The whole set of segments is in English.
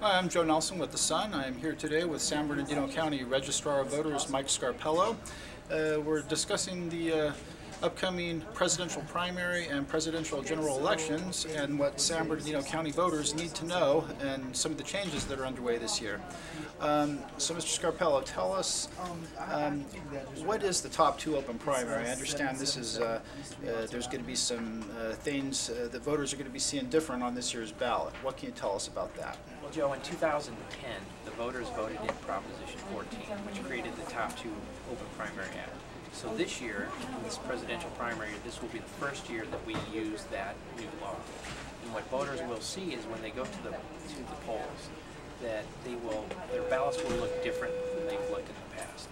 Hi, I'm Joe Nelson with the Sun. I'm here today with San Bernardino County Registrar of Voters Mike Scarpello. We're discussing the upcoming presidential primary and presidential general elections and what San Bernardino County voters need to know and some of the changes that are underway this year. So Mr. Scarpello, tell us what is the top two open primary? I understand this is there's going to be some things that voters are going to be seeing different on this year's ballot. What can you tell us about that? Well, Joe, in 2010, the voters voted in Proposition 14, which created the top two open primary act. So this year, in this presidential primary, this will be the first year that we use that new law. And what voters will see is when they go to the polls, that their ballots will look different than they've looked in the past.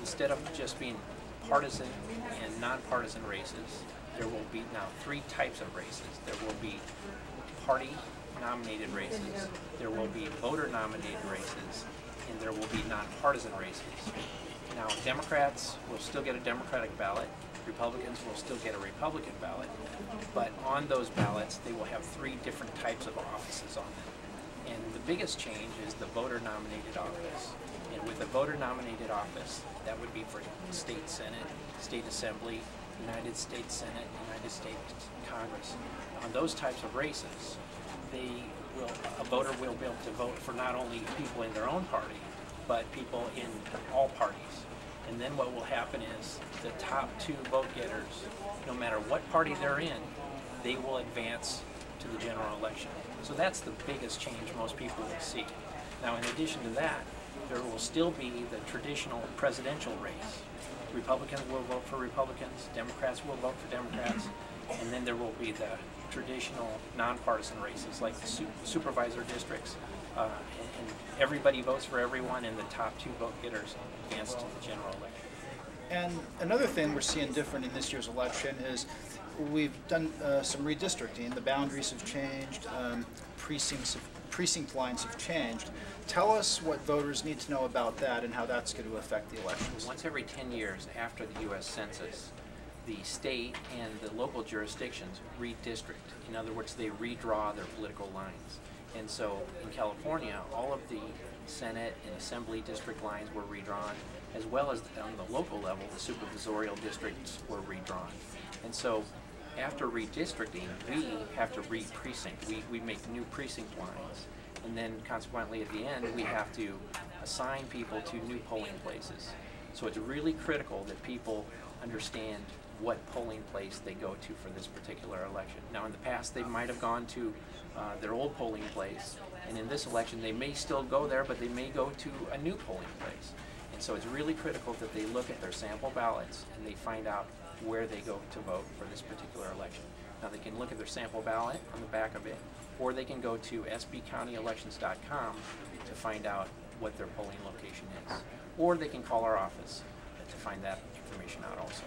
Instead of just being partisan and nonpartisan races, there will be now three types of races. There will be party-nominated races, there will be voter-nominated races, and there will be nonpartisan races. Now, Democrats will still get a Democratic ballot, Republicans will still get a Republican ballot, but on those ballots they will have three different types of offices on them. And the biggest change is the voter-nominated office. And with the voter-nominated office, that would be for state Senate, state Assembly, United States Senate, United States Congress. On those types of races, a voter will be able to vote for not only people in their own party, but people in all parties. And then what will happen is the top two vote getters, no matter what party they're in, they will advance to the general election. So that's the biggest change most people will see. Now, in addition to that, there will still be the traditional presidential race. Republicans will vote for Republicans, Democrats will vote for Democrats, and then there will be the traditional nonpartisan races like the supervisor districts, and everybody votes for everyone, and the top two vote getters advance to the general election. And another thing we're seeing different in this year's election is we've done some redistricting. The boundaries have changed, precinct lines have changed. Tell us what voters need to know about that and how that's going to affect the elections. Once every 10 years after the U.S. Census, the state and the local jurisdictions redistrict. In other words, they redraw their political lines. And so in California, all of the Senate and Assembly district lines were redrawn, as well as on the local level, the supervisorial districts were redrawn. And so after redistricting, we have to re-precinct. We make new precinct lines. And then consequently at the end, we have to assign people to new polling places. So it's really critical that people understand what polling place they go to for this particular election. Now, in the past, they might have gone to their old polling place, and in this election, they may still go there, but they may go to a new polling place. And so it's really critical that they look at their sample ballots and they find out where they go to vote for this particular election. Now, they can look at their sample ballot on the back of it, or they can go to sbcountyelections.com to find out what their polling location is. Or they can call our office to find that information out also.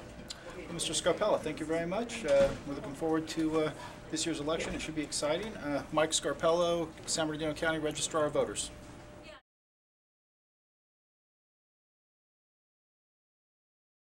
Well, Mr. Scarpello, thank you very much. We're looking forward to this year's election. It should be exciting. Mike Scarpello, San Bernardino County Registrar of Voters.